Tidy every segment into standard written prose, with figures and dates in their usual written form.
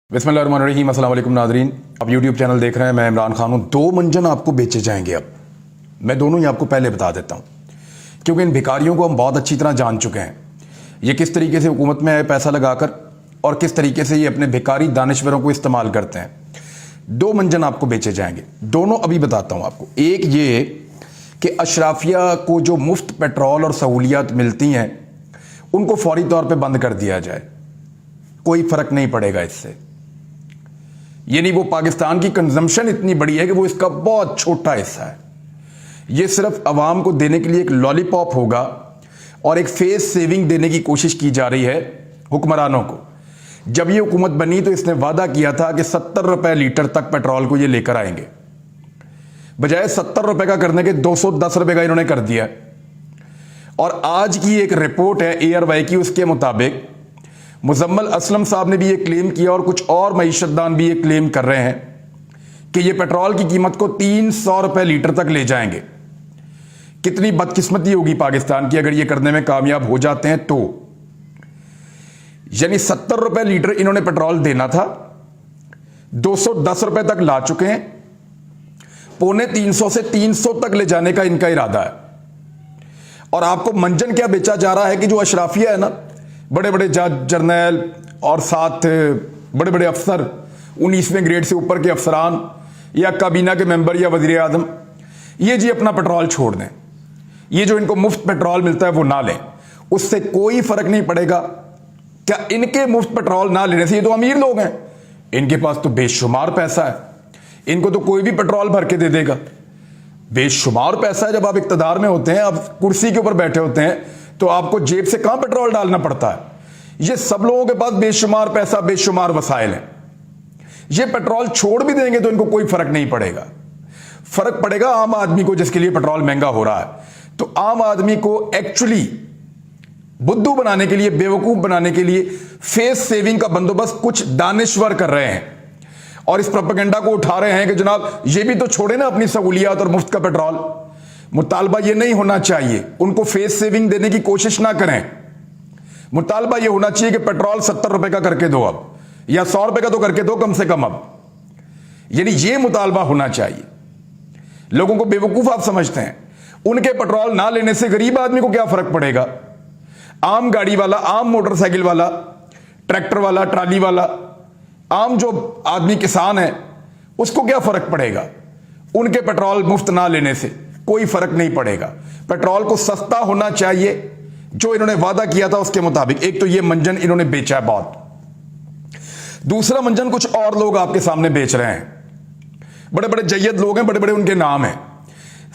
बिस्मिल्लाहिर्रहमानिर्रहीम। अस्सलाम वालेकुम नाज़रीन, आप यूट्यूब चैनल देख रहे हैं। मैं इमरान खान हूँ। 2 मंजन आपको बेचे जाएंगे। अब मैं दोनों ही आपको पहले बता देता हूँ, क्योंकि इन भिखारियों को हम बहुत अच्छी तरह जान चुके हैं। ये किस तरीके से हुकूमत में आए पैसा लगाकर और किस तरीके से ये अपने भिखारी दानिश्वरों को इस्तेमाल करते हैं। 2 मंजन आपको बेचे जाएंगे, दोनों अभी बताता हूँ आपको। एक ये कि अशराफिया को जो मुफ्त पेट्रोल और सहूलियात मिलती हैं उनको फौरी तौर पर बंद कर दिया जाए, कोई फ़र्क नहीं पड़ेगा इससे। यानी वो पाकिस्तान की कंजम्पशन इतनी बड़ी है कि वो इसका बहुत छोटा हिस्सा है। ये सिर्फ अवाम को देने के लिए एक लॉलीपॉप होगा और एक फेस सेविंग देने की कोशिश की जा रही है हुक्मरानों को। जब ये हुकूमत बनी तो इसने वादा किया था कि 70 रुपए लीटर तक पेट्रोल को ये लेकर आएंगे, बजाय 70 रुपए का करने के 210 रुपए का इन्होंने कर दिया। और आज की एक रिपोर्ट है एयरवाई की, उसके मुताबिक मुजम्मल असलम साहब ने भी ये क्लेम किया और कुछ और मईशतदान भी ये क्लेम कर रहे हैं कि ये पेट्रोल की कीमत को 300 रुपए लीटर तक ले जाएंगे। कितनी बदकिस्मती होगी पाकिस्तान की अगर ये करने में कामयाब हो जाते हैं तो। यानी 70 रुपए लीटर इन्होंने पेट्रोल देना था, 210 रुपए तक ला चुके हैं। 250 से 300 तक ले जाने का इनका इरादा है। और आपको मंजन क्या बेचा जा रहा है कि जो अशराफिया है ना, बड़े बड़े जज, जर्नैल और साथ बड़े बड़े अफसर, 19वें ग्रेड से ऊपर के अफसरान या काबीना के मेंबर या वजीर आजम, ये जी अपना पेट्रोल छोड़ दें। ये जो इनको मुफ्त पेट्रोल मिलता है वो ना लें, उससे कोई फर्क नहीं पड़ेगा। क्या इनके मुफ्त पेट्रोल ना लेने से, ये तो अमीर लोग हैं, इनके पास तो बेशुमार पैसा है, इनको तो कोई भी पेट्रोल भर के दे देगा। बेशुमार पैसा है। जब आप इक्तदार में होते हैं, आप कुर्सी के ऊपर बैठे होते हैं, तो आपको जेब से कहां पेट्रोल डालना पड़ता है। ये सब लोगों के पास बेशुमार पैसा, बेशुमार वसाइल है। ये पेट्रोल छोड़ भी देंगे तो इनको कोई फर्क नहीं पड़ेगा। फर्क पड़ेगा आम आदमी को, जिसके लिए पेट्रोल महंगा हो रहा है। तो आम आदमी को एक्चुअली बुद्धू बनाने के लिए, बेवकूफ बनाने के लिए फेस सेविंग का बंदोबस्त कुछ दानिश्वर कर रहे हैं और इस प्रोपेगेंडा को उठा रहे हैं कि जनाब ये भी तो छोड़े ना अपनी सहूलियात और मुफ्त का पेट्रोल। मुतालबा ये नहीं होना चाहिए, उनको फेस सेविंग देने की कोशिश ना करें। मुतालबा ये होना चाहिए कि पेट्रोल 70 रुपए का करके दो अब, या 100 रुपए का तो करके दो कम से कम अब। यानी ये मुतालबा होना चाहिए। लोगों को बेवकूफ आप समझते हैं। उनके पेट्रोल ना लेने से गरीब आदमी को क्या फर्क पड़ेगा। आम गाड़ी वाला, आम मोटरसाइकिल वाला, ट्रैक्टर वाला, ट्राली वाला, आम जो आदमी किसान है, उसको क्या फर्क पड़ेगा। उनके पेट्रोल मुफ्त ना लेने से कोई फर्क नहीं पड़ेगा। पेट्रोल को सस्ता होना चाहिए, जो इन्होंने वादा किया था उसके मुताबिक। एक तो ये मंजन इन्होंने बेचा है बहुत। दूसरा मंजन कुछ और लोग आपके सामने बेच रहे हैं। बड़े बड़े जय्यद लोग हैं, बड़े बड़े उनके नाम हैं।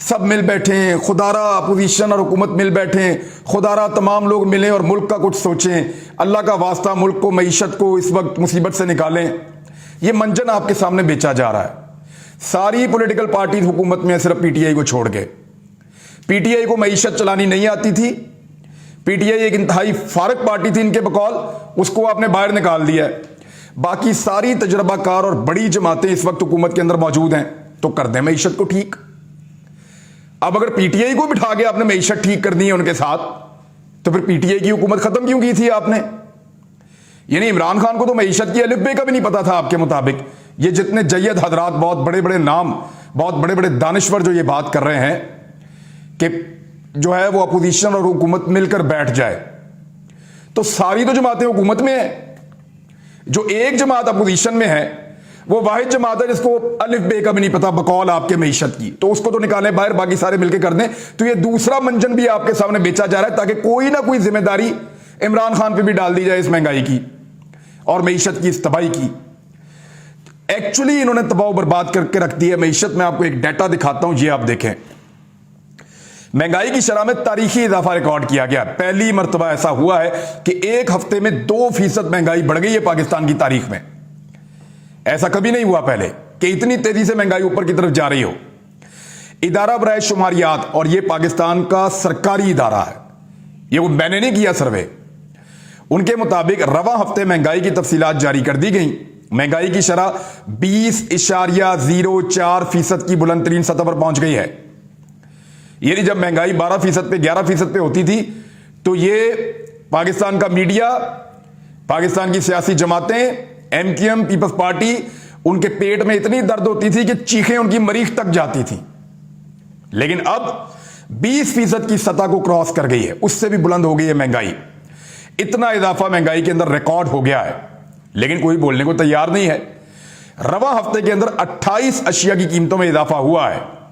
सब मिल बैठे हैं, खुदारा अपोजिशन और हुकूमत मिल बैठे हैं। खुदारा तमाम लोग मिलें और मुल्क का कुछ सोचें। अल्लाह का वास्ता मुल्क को, मईशत को इस वक्त मुसीबत से निकालें। ये मंजन आपके सामने बेचा जा रहा है। सारी पॉलिटिकल पार्टी हुकूमत में, सिर्फ पीटीआई को छोड़ के। पीटीआई को मईशत चलानी नहीं आती थी। पीटीआई एक इंतहाई फारग पार्टी थी इनके बकौल, उसको आपने बाहर निकाल दिया है। बाकी सारी तजर्बाकार और बड़ी जमातें इस वक्त हुकूमत के अंदर मौजूद हैं, तो कर दें मईशत को ठीक। अब अगर पीटीआई को बिठा के आपने मईशत ठीक करनी है उनके साथ, तो फिर पीटीआई की हुकूमत खत्म क्यों की थी आपने। यानी इमरान खान को तो मईशत की अलिफ बे का भी नहीं पता था आपके मुताबिक। ये जितने जय्यद हजरात, बहुत बड़े बड़े नाम, बहुत बड़े बड़े दानिश्वर जो ये बात कर रहे हैं कि जो है वो अपोजिशन और हुकूमत मिलकर बैठ जाए, तो सारी तो जमातें हुकूमत में है। जो एक जमात अपोजिशन में है वो वाहिद जमात है जिसको अलिफ बे का भी नहीं पता बकौल आपके मईशत की, तो उसको तो निकालें बाहर, बाकी सारे मिलकर कर दें। तो ये दूसरा मंजन भी आपके सामने बेचा जा रहा है, ताकि कोई ना कोई जिम्मेदारी इमरान खान पे भी डाल दी जाए इस महंगाई की और मईशत की, इस तबाही की। एक्चुअली इन्होंने तबाह बर्बाद करके रख दी है मईशत। में आपको एक डाटा दिखाता हूं, ये आप देखें। महंगाई की शरह में तारीखी इजाफा रिकॉर्ड किया गया। पहली मर्तबा ऐसा हुआ है कि एक हफ्ते में 2% महंगाई बढ़ गई है पाकिस्तान की तारीख में। ऐसा कभी नहीं हुआ पहले कि इतनी तेजी से महंगाई ऊपर की तरफ जा रही हो। इदारा बराए शुमारियात, और यह पाकिस्तान का सरकारी इदारा है, ये मैंने नहीं किया सर्वे, उनके मुताबिक रवा हफ्ते महंगाई की तफसीलात जारी कर दी गई। महंगाई की शरह 20.04% की बुलंद तरीन सतह पर पहुंच गई है। यानी जब महंगाई 12% पे, 11% पे होती थी, तो ये पाकिस्तान का मीडिया, पाकिस्तान की सियासी जमातें एमक्यूएम पीपल्स पार्टी, उनके पेट में इतनी दर्द होती थी कि चीखें उनकी मरीज तक जाती थी। लेकिन अब 20% की सतह को क्रॉस कर गई है, उससे भी बुलंद हो गई है महंगाई। इतना इजाफा महंगाई के अंदर रिकॉर्ड हो गया है, लेकिन कोई बोलने को तैयार नहीं है। रवा हफ्ते के अंदर 28 अशिया की कीमतों में इजाफा हुआ है।